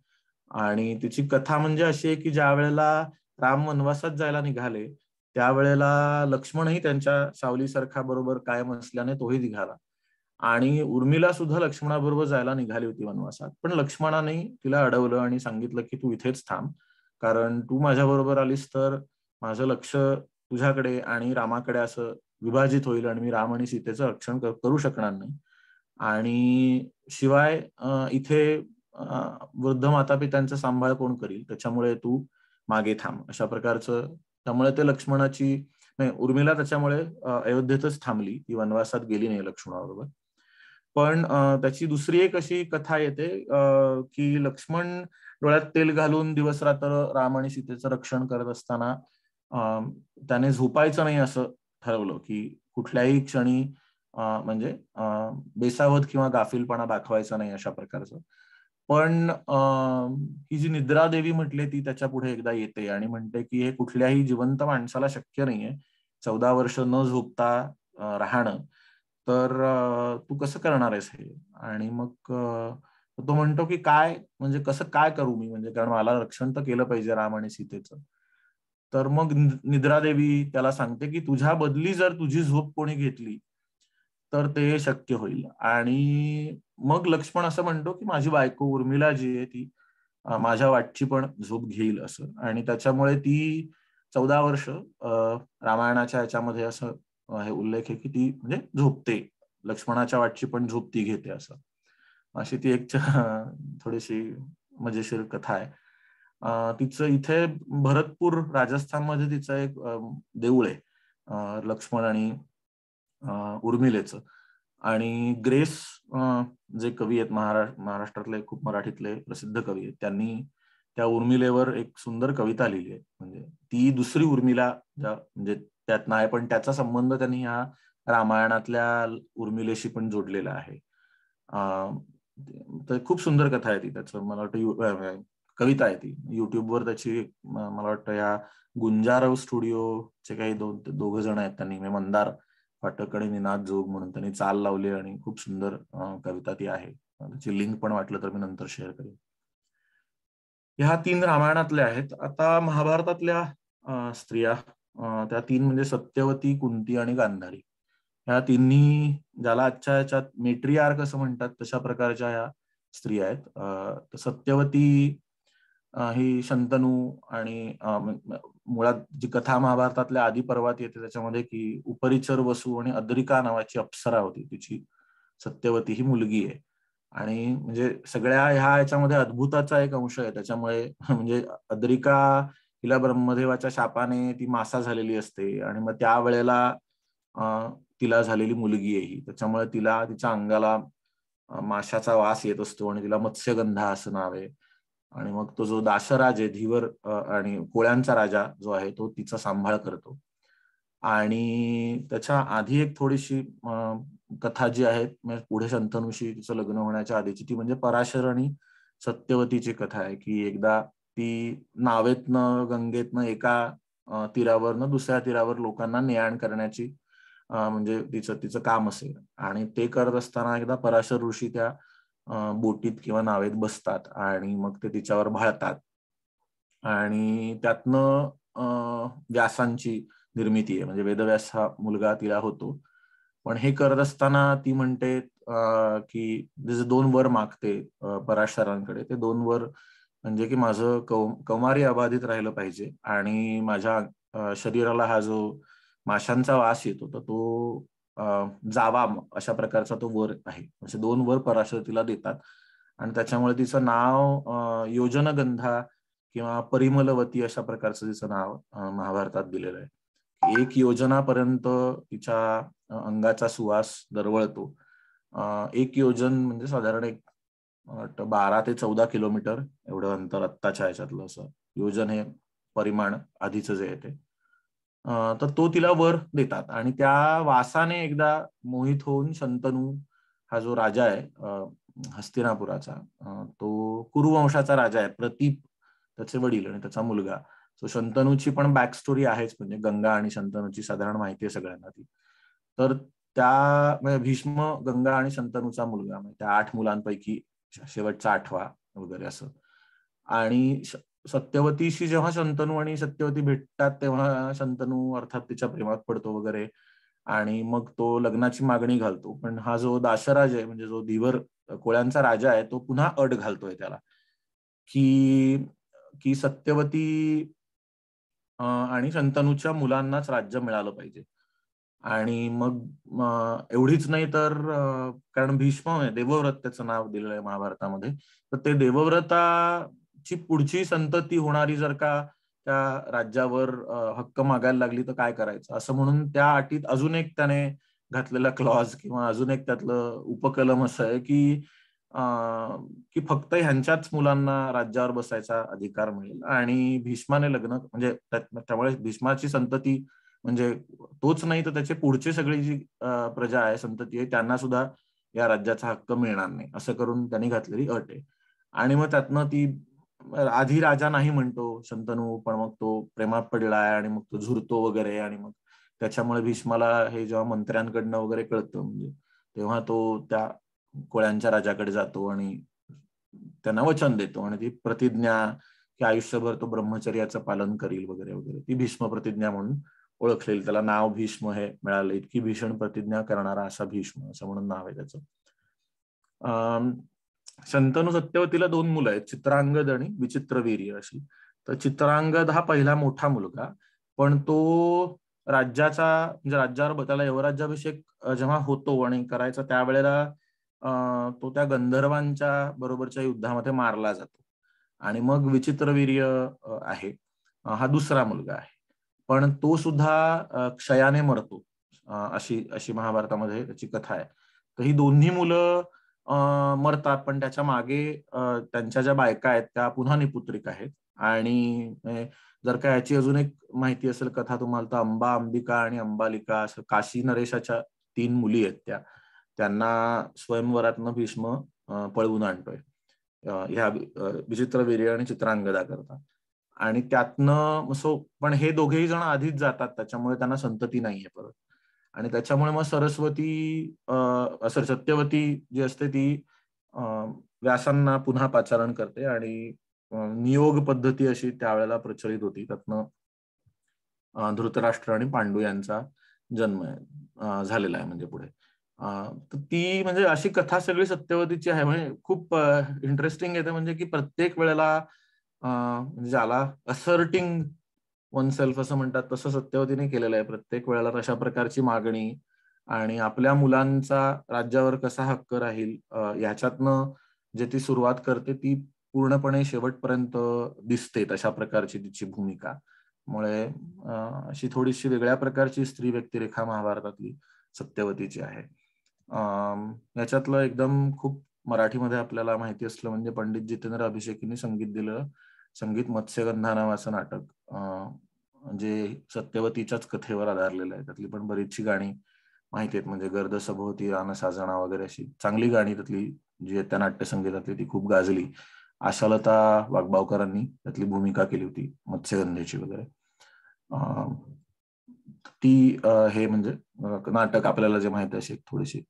आणि तिची कथा म्हणजे अशी आहे की ज्या वेळेला राम वनवासात जायला निघाले, त्यावेळेला लक्ष्मणही त्यांच्या सावलीसारखा बरोबर कायम असल्याने तोही निघाला. आणि उर्मिला सुद्धा लक्ष्मणाबरोबर जायला निघाली होती वनवासात. पण लक्ष्मणाने तिला अडवलं आणि सांगितलं की तू इथेच थांब. कारण तू माझ्याबरोबर आलीस तर माझं लक्ष तुझ्याकडे आणि रामाकडे असं विभाजित होईल आणि मी राम आणि सीतेचं रक्षण करू शकणार नाही. आणि शिवाय इथे वृद्ध मातापित्यांचा सांभाळ कोण करील? त्याच्यामुळे तू मागे थांब. अशा प्रकारचं, त्यामुळे ते लक्ष्मणाची नाही, उर्मिला त्याच्यामुळे अयोध्येतच थांबली. ती वनवासात गेली नाही लक्ष्मणाबरोबर. पण त्याची दुसरी एक अशी कथा येते की लक्ष्मण डोळ्यात तेल घालून दिवस-रात्र राम आणि सीतेचं रक्षण करत असताना त्याने झोपायचं नाही असं ठरवलं, की कुठल्याही क्षणी म्हणजे बेसावध किंवा गाफीलपणा दाखवायचा नाही अशा प्रकारचं. पण ही जी निद्रा देवी म्हटली ती त्याच्या पुढे एकदा येते आणि म्हणते की हे कुठल्याही जिवंत माणसाला शक्य नाहीये 14 वर्ष न झोपता राहणं. तर तू कसं करणार आहेस हे? आणि मग तो म्हणतो की काय म्हणजे कसं काय करू मी, म्हणजे कारण मला रक्षण तर केलं पाहिजे राम आणि सीतेचं. तर मग निद्रा देवी त्याला सांगते की तुझ्या बदली जर तुझी झोप कोणी घेतली तर ते शक्य होईल. आणि मग लक्ष्मण असं म्हणतो की माझी बायको उर्मिला जी आहे ती माझ्या वाटची पण झोप घेईल असं. आणि त्याच्यामुळे ती 14 वर्ष रामायणाच्या ह्याच्यामध्ये असं हे उल्लेख आहे की ती म्हणजे झोपते. लक्ष्मणाच्या वाटची पण झोप ती घेते असं. अशी ती एक थोडीशी मजेशीर कथा आहे. तिचं इथे भरतपूर राजस्थानमध्ये तिचं एक देऊळ आहे. लक्ष्मण आणि उर्मिलेचं. आणि ग्रेस जे कवी आहेत महाराष्ट्रातले खूप मराठीतले प्रसिद्ध कवी आहेत, त्यांनी त्या उर्मिलेवर एक सुंदर कविता लिहिली आहे. म्हणजे ती दुसरी उर्मिला म्हणजे त्यात नाही, पण त्याचा संबंध त्यांनी ह्या रामायणातल्या उर्मिलेशी पण जोडलेला आहे. तर खूप सुंदर कथा आहे ती. त्याचं मला वाटतं कविता आहे ती. युट्यूबवर त्याची मला वाटतं या गुंजारव स्टुडिओचे काही दोघ जण आहेत, त्यांनी मंदार फाटक आणि निनाद जोग म्हणून त्यांनी चाल लावली आणि खूप सुंदर कविता ती आहे. त्याची लिंक पण वाटलं तर मी नंतर शेअर करेन. ह्या 3 रामायणातल्या आहेत. आता महाभारतातल्या स्त्रिया त्या 3 म्हणजे सत्यवती, कुंती आणि गांधारी. ह्या तिन्ही ज्याला आजच्या ह्याच्यात मेट्रिआर्क असं म्हणतात तशा प्रकारच्या ह्या स्त्रिया आहेत. तर सत्यवती ही शंतनू आणि मुळात जी कथा महाभारतातल्या आदी पर्वात येते त्याच्यामध्ये की उपरिचर वसू आणि अद्रिका नावाची अप्सरा होती, तिची सत्यवती ही मुलगी आहे. आणि म्हणजे सगळ्या ह्या ह्याच्यामध्ये अद्भुताचा एक अंश आहे. त्याच्यामुळे म्हणजे अद्रिका हिला ब्रह्मदेवाच्या शापाने ती मासा झालेली असते आणि मग त्यावेळेला तिला झालेली मुलगी आहे ही. त्याच्यामुळे तिला तिच्या अंगाला माशाचा वास येत असतो आणि तिला मत्स्यगंधा असं नाव आहे. आणि मग तो जो दाशराज आहे, धीवर आणि कोळ्यांचा राजा जो आहे, तो तिचा सांभाळ करतो. आणि त्याच्या आधी एक थोडीशी कथा जी आहे म्हणजे पुढे शंतनूशी तिचं लग्न होण्याच्या आधीची, ती म्हणजे पराशर आणि सत्यवतीची कथा आहे. की एकदा ती नावेतनं गंगेतनं एका तीरावरनं दुसऱ्या तीरावर लोकांना ने-आण करण्याची म्हणजे तिचं तिचं काम असेल. आणि ते करत असताना एकदा पराशर ऋषी त्या बोटीत किंवा नावेत बसतात आणि मग ते तिच्यावर भाळतात. आणि त्यातनं व्यासांची निर्मिती आहे. म्हणजे वेदव्यास हा मुलगा तिला होतो. पण हे करत असताना ती म्हणते की जसे 2 वर मागते पराशरांकडे. ते 2 वर म्हणजे की माझं कौमार्य अबाधित राहिलं पाहिजे आणि माझ्या शरीराला हा जो माशांचा वास येतो तर तो जावा अशा प्रकारचा तो वर आहे. असे 2 वर पराशर तिला देतात आणि त्याच्यामुळे तिचं नाव योजनगंधा किंवा परिमलवती अशा प्रकारचं तिचं नाव महाभारतात दिलेलं आहे. 1 योजनापर्यंत तिच्या अंगाचा सुवास दरवळतो. 1 योजन म्हणजे साधारण एक 12 ते 14 किलोमीटर एवढं अंतर आत्ताच्या ह्याच्यातलं असं. योजन हे परिमाण आधीचं जे आहे ते. तर तो तिला वर देतात आणि त्या वासाने एकदा मोहित होऊन शंतनू हा जो राजा आहे हस्तिनापुराचा, तो कुरुवंशाचा राजा आहे, प्रतीप त्याचे वडील आणि त्याचा मुलगा. सो शंतनूची पण बॅक स्टोरी आहेच, म्हणजे गंगा आणि शंतनूची साधारण माहिती आहे सगळ्यांना ती. तर त्या म्हणजे भीष्म, गंगा आणि शंतनूचा मुलगा, म्हणजे त्या 8 मुलांपैकी शेवटचा 8वा वगैरे असं. आणि सत्यवतीशी जेव्हा शंतनू आणि सत्यवती भेटतात तेव्हा शंतनू अर्थात तिच्या प्रेमात पडतो वगैरे, आणि मग तो लग्नाची मागणी घालतो. पण हा जो दाशराज आहे, म्हणजे जो धीवर कोळ्यांचा राजा आहे, तो पुन्हा अट घालतोय त्याला की की सत्यवती आणि शंतनूच्या मुलांनाच राज्य मिळालं पाहिजे. आणि मग एवढीच नाही तर कारण भीष्म आहे, देवव्रत त्याचं नाव दिलेलं आहे महाभारतामध्ये, तर ते देवव्रताची पुढची संतती होणारी जर का त्या राज्यावर हक्क मागायला लागली तर काय करायचं, असं म्हणून त्या अटीत अजून एक त्याने घातलेला क्लॉज किंवा अजून एक त्यातलं उपकलम असं आहे की फक्त ह्यांच्याच मुलांना राज्यावर बसायचा अधिकार मिळेल. आणि भीष्माने लग्न म्हणजे त्यामुळे भीष्माची संतती म्हणजे तोच नाही तर त्याचे पुढचे सगळी जी प्रजा आहे, संतती आहे, त्यांना सुद्धा या राज्याचा हक्क मिळणार नाही, असं करून त्यांनी घातलेली अट आहे. आणि मग त्यातनं ती आधी राजा नाही म्हणतो शंतनू, पण मग तो प्रेमात पडलाय आणि मग तो झुरतो वगैरे, आणि मग त्याच्यामुळे भीष्माला हे जेव्हा मंत्र्यांकडनं वगैरे कळतं, म्हणजे तेव्हा तो त्या कोळ्यांच्या राजाकडे जातो आणि त्यांना वचन देतो, आणि ती प्रतिज्ञा की आयुष्यभर तो ब्रह्मचर्याचं पालन करील वगैरे वगैरे, ती भीष्म प्रतिज्ञा म्हणून ओळखलेली. त्याला नाव भीष्म हे मिळालं, इतकी भीषण प्रतिज्ञा करणारा असा भीष्म, असं म्हणून नाव आहे त्याचं. शंतनू सत्यवतीला 2 मुलं आहेत, चित्रांगद आणि विचित्रवीर्य अशी. तर चित्रांगद हा पहिला मोठा मुलगा, पण तो राज्याचा म्हणजे राज्यावर त्याला यवराज्याभिषेक जेव्हा होतो आणि करायचा त्यावेळेला तो त्या गंधर्वांच्या बरोबरच्या युद्धामध्ये मारला जातो. आणि मग विचित्रवीर्य आहे, हा दुसरा मुलगा आहे, पण तो सुद्धा क्षयाने मरतो, अशी अशी महाभारतामध्ये त्याची कथा आहे. तर ही दोन्ही मुलं मरतात, पण त्याच्या मागे त्यांच्या ज्या बायका आहेत त्या पुन्हा निपुत्रिक आहेत. आणि जर का याची अजून एक माहिती असेल कथा तुम्हाला, तर अंबा, अंबिका आणि अंबालिका असं काशी नरेशाच्या 3 मुली आहेत त्यांना स्वयंवरातनं भीष्म पळवून आणतोय ह्या विचित्रवीर्य आणि चित्रांगदा करता. आणि त्यातनं पण हे दोघेही जण आधीच जातात, त्याच्यामुळे त्यांना संतती नाहीये परत. आणि त्याच्यामुळे मग सत्यवती जी असते ती व्यासांना पुन्हा पाचारण करते, आणि नियोग पद्धती अशी त्यावेळेला प्रचलित होती. त्यातनं धृतराष्ट्र आणि पांडू यांचा जन्म झालेला आहे म्हणजे पुढे. तर ती म्हणजे अशी कथा सगळी सत्यवतीची आहे. म्हणजे खूप इंटरेस्टिंग येते, म्हणजे की प्रत्येक वेळेला म्हणजे ज्याला असर्टिंग वन सेल्फ असं म्हणतात तसं सत्यवतीने केलेलं आहे. प्रत्येक वेळेला तशा प्रकारची मागणी आणि आपल्या मुलांचा राज्यावर कसा हक्क राहील ह्याच्यातनं जे ती सुरुवात करते ती पूर्णपणे शेवटपर्यंत दिसते, तशा प्रकारची तिची भूमिका. मुळे अशी थोडीशी वेगळ्या प्रकारची स्त्री व्यक्तिरेखा महाभारतातली सत्यवतीची आहे. याच्यातलं एकदम खूप मराठीमध्ये आपल्याला माहिती असलं म्हणजे पंडित जितेंद्र अभिषेकींनी संगीत दिलं, संगीत मत्स्यगंधा नावाचं नाटक, जे सत्यवतीच्याच कथेवर आधारलेलं आहे. त्यातली पण बरीचशी गाणी माहिती आहेत, म्हणजे गर्द सभोवती रान साजना वगैरे अशी चांगली गाणी त्यातली जी आहेत त्या नाट्यसंगीतातली, ती खूप गाजली. आशालता वाघबावकरांनी त्यातली भूमिका केली होती मत्स्यगंधेची वगैरे. ती हे म्हणजे नाटक आपल्याला जे माहिती अशी थोडीशी.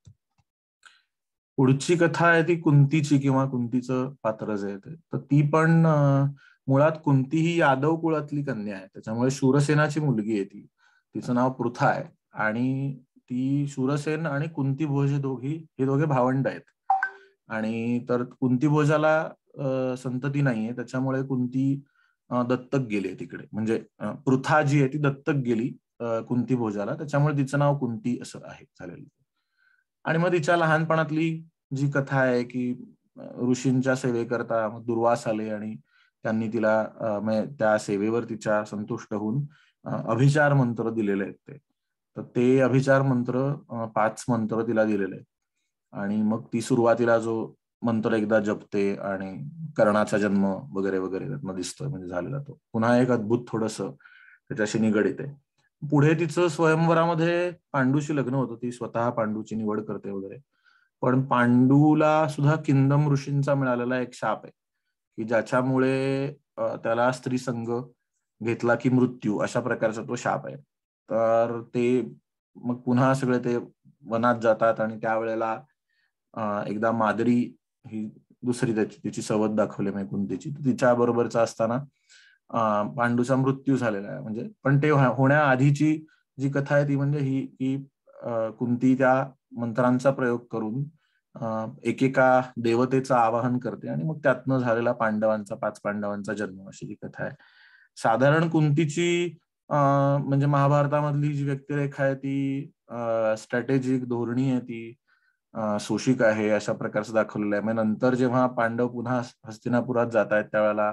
पुढची कथा आहे ती कुंतीची किंवा कुंतीचं पात्र जे आहे तर ती पण मुळात कुंती ही यादव कुळातली कन्या आहे, त्याच्यामुळे शूरसेनाची मुलगी आहे ती. तिचं नाव पृथा आहे आणि ती शूरसेन आणि कुंती भोज हे दोघे भावंड आहेत. आणि तर कुंती भोजाला संतती नाहीये, त्याच्यामुळे कुंती दत्तक गेली तिकडे, म्हणजे पृथा जी आहे ती दत्तक गेली कुंती भोजाला, त्याच्यामुळे तिचं नाव कुंती असं आहे झालेलं. आणि मग तिच्या लहानपणातली जी कथा आहे की ऋषींच्या सेवेकरता दुर्वास आले आणि त्यांनी तिला त्या सेवेवर तिच्या संतुष्ट होऊन अभिचार मंत्र दिलेले आहेत तर ते अभिचार मंत्र 5 मंत्र तिला दिलेले आहेत. आणि मग ती सुरुवातीला जो मंत्र एकदा जपते आणि कर्णाचा जन्म वगैरे वगैरे त्यातनं दिसतोय म्हणजे झालेला तो. पुन्हा एक अद्भुत थोडस त्याच्याशी निगडीत आहे. पुढे तिचं स्वयंवरामध्ये पांडूशी लग्न होतं, ती स्वतः पांडूची निवड करते वगैरे. पण पांडूला सुद्धा किंदम ऋषींचा मिळालेला एक शाप आहे की ज्याच्यामुळे त्याला स्त्री संग घेतला की मृत्यू, अशा प्रकारचा तो शाप आहे. तर ते मग पुन्हा सगळे ते वनात जातात आणि त्यावेळेला एकदा माद्री ही दुसरी तिची सवत दाखवली मी कुंतीची, तिच्या बरोबरचा असताना पांडूचा मृत्यू झालेला आहे. म्हणजे पण ते होण्याआधीची जी कथा आहे ती म्हणजे ही की कुंती त्या मंत्रांचा प्रयोग करून एकेका देवतेचं आवाहन करते आणि मग त्यातनं झालेला पांडवांचा 5 पांडवांचा जन्म, अशी ही कथा आहे. साधारण कुंतीची म्हणजे महाभारतामधली जी व्यक्तिरेखा आहे ती स्ट्रॅटेजिक, धोरणी आहे ती, सोशिक आहे, अशा प्रकारचं दाखवलेलं आहे. मग नंतर जेव्हा पांडव पुन्हा हस्तिनापुरात जात आहेत त्यावेळेला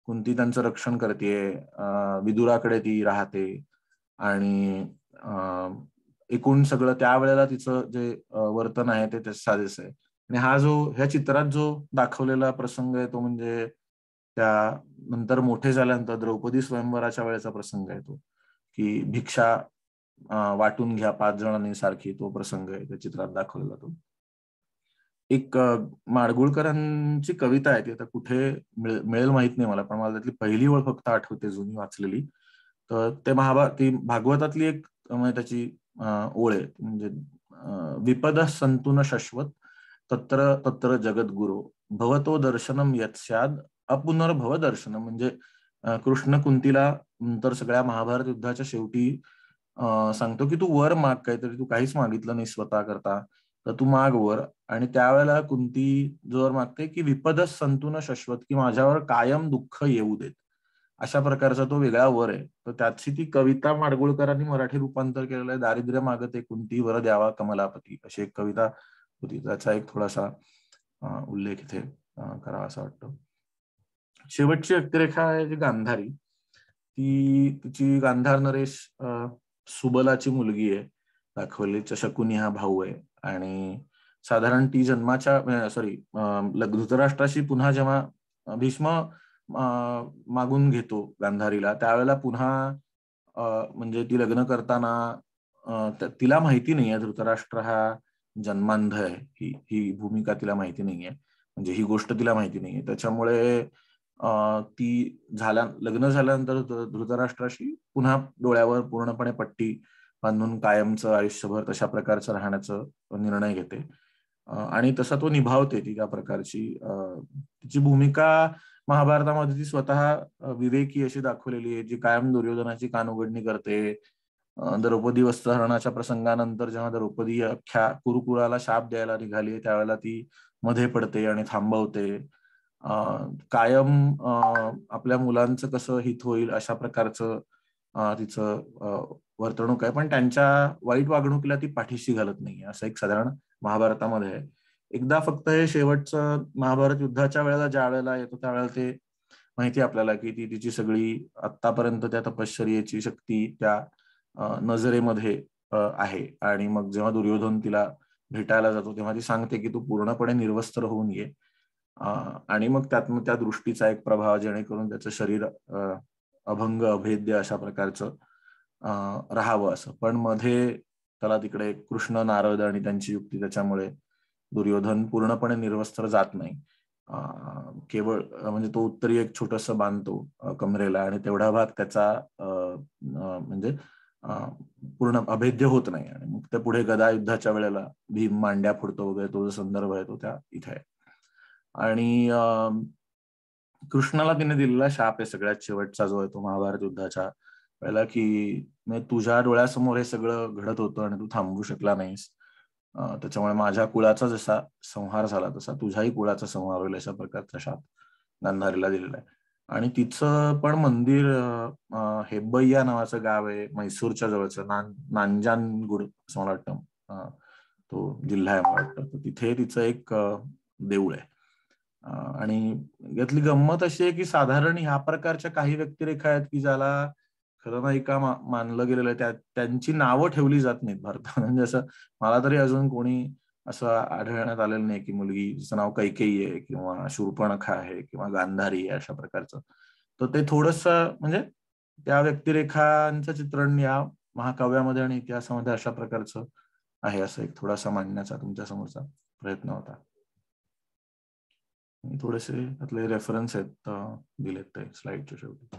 कुंती त्यांचं रक्षण करतेय, विदुराकडे ती राहते आणि एकूण सगळं त्यावेळेला तिचं जे वर्तन आहे ते साजेस आहे. आणि हा जो ह्या चित्रात जो दाखवलेला प्रसंग आहे तो म्हणजे त्या नंतर मोठे झाल्यानंतर द्रौपदी स्वयंवराच्या वेळेचा प्रसंग आहे तो, की भिक्षा वाटून घ्या 5 जणांनी सारखी, तो प्रसंग आहे त्या चित्रात दाखवलेला तो. एक माडगुळकरांची कविता आहे ती आता कुठे मिळेल माहित नाही मला, पण मला त्यातली पहिली ओळ फक्त आठवते जुनी वाचलेली. तर ते ती भागवतातली एक म्हणजे त्याची ओळ आहे, म्हणजे विपद संतुन शश्वत तत्र तत्र जगद्गुरो भवतो दर्शनम यत्स्याद अपुनर्भव दर्शनम. म्हणजे कृष्ण कुंतीला नंतर सगळ्या महाभारत युद्धाच्या शेवटी सांगतो की तू वर माग, काहीतरी तू काहीच मागितलं नाही स्वतः करता, तर तू माग वर. आणि त्यावेळेला कुंती जोर मागते की विपदस संतुन शश्वत, की माझ्यावर कायम दुःख येऊ देत, अशा प्रकारचा तो वेगळा वर आहे. तर त्याची ती कविता माडगुळकरांनी मराठी रूपांतर केलेलं आहे. दारिद्र्य मागते कुंती वर द्यावा कमलापती, अशी एक कविता होती. त्याचा एक थोडासा उल्लेख इथे करावा असं वाटतं. शेवटची व्यक्तिरेखा आहे जी गांधारी. तिची गांधार नरेश सुबलाची मुलगी आहे दाखवली. शकुनी हा भाऊ आहे आणि साधारण ती जन्माच्या धृतराष्ट्राशी पुन्हा जेव्हा भीष्म मागून घेतो गांधारीला, त्यावेळेला पुन्हा म्हणजे ती लग्न करताना तिला माहिती नाहीये धृतराष्ट्र हा जन्मांध आहे, ही भूमिका तिला माहिती नाहीये, म्हणजे ही गोष्ट तिला माहिती नाहीये. त्याच्यामुळे ती लग्न झाल्यानंतर धृतराष्ट्राशी पुन्हा डोळ्यावर पूर्णपणे पट्टी बांधून कायमचं आयुष्यभर तशा प्रकारचं राहण्याचा निर्णय घेते आणि तसा तो निभावते. ती त्या प्रकारची तिची भूमिका महाभारतामध्ये ती स्वतः विवेकी अशी दाखवलेली आहे, जी कायम दुर्योधनाची कानउघडणी करते. द्रौपदी वस्त्रहरणाच्या प्रसंगानंतर जेव्हा द्रौपदी अख्ख्या कुरुकुळाला शाप द्यायला निघाली त्यावेळेला ती मध्ये पडते आणि थांबवते. कायम आपल्या मुलांचं कसं हित होईल अशा प्रकारचं तिचं वर्तणूक आहे, पण त्यांच्या वाईट वागणुकीला ती पाठीशी घालत नाही, असं एक साधारण महाभारतामध्ये आहे. एकदा फक्त हे शेवटचं महाभारत युद्धाच्या वेळेला ज्या वेळेला येतो त्यावेळेला ते माहिती आपल्याला की ती तिची सगळी आतापर्यंत त्या तपश्चर्येची शक्ती त्या नजरेमध्ये आहे. आणि मग जेव्हा दुर्योधन तिला भेटायला जातो तेव्हा ती सांगते की तू पूर्णपणे निर्वस्त्र होऊन ये आणि मग त्यातनं त्या दृष्टीचा एक प्रभाव, जेणेकरून त्याचं शरीर अभंग अभेद्य अशा प्रकारचं राहावं असं. पण मध्ये त्याला तिकडे कृष्ण नारद आणि त्यांची युक्ती, त्याच्यामुळे दुर्योधन पूर्णपणे निर्वस्त्र जात नाही. केवळ म्हणजे तो उत्तरी एक छोटस बांधतो कमरेला आणि तेवढा भाग त्याचा म्हणजे पूर्ण अभेद्य होत नाही. आणि मग ते पुढे गदा युद्धाच्या वेळेला भीम मांड्या फोडतो वगैरे, तो जो संदर्भ आहे तो त्या इथे आहे. आणि कृष्णाला तिने दिलेला शाप आहे सगळ्यात शेवटचा जो आहे तो महाभारत युद्धाच्या वेळेला, की तुझ्या डोळ्यासमोर हे सगळं घडत होतं आणि तू थांबवू शकला नाहीस, त्याच्यामुळे माझ्या कुळाचा जसा संहार झाला तसा तुझ्याही कुळाचा संहार होईल, अशा प्रकारचा शाप गांधारीला दिलेला आहे. आणि तिचं पण मंदिर हेब्बय्या नावाचं गाव आहे म्हैसूरच्या जवळचं, नांजानगुड असं मला वाटतं तो जिल्हा आहे मला वाटतं. तर तिथे तिचं एक देऊळ आहे. आणि यातली गंमत अशी आहे की साधारण ह्या प्रकारच्या काही व्यक्तिरेखा आहेत की ज्याला खलनायिका मानलं गेलेलं आहे, त्यांची नावं ठेवली जात नाहीत भारतात. म्हणजे असं मला तरी अजून कोणी असं आढळण्यात आलेलं नाही की मुलगी जिचं नाव कैकेयी आहे किंवा शूर्पणखा आहे किंवा गांधारी आहे अशा प्रकारचं. तर ते थोडस म्हणजे त्या व्यक्तिरेखांचं चित्रण या महाकाव्यामध्ये आणि इतिहासामध्ये अशा प्रकारचं आहे, असं एक थोडासा मांडण्याचा तुमच्या समोरचा प्रयत्न होता. थोडेसे त्यातले रेफरन्स आहेत दिलेत ते स्लाइडच्या शेवटी.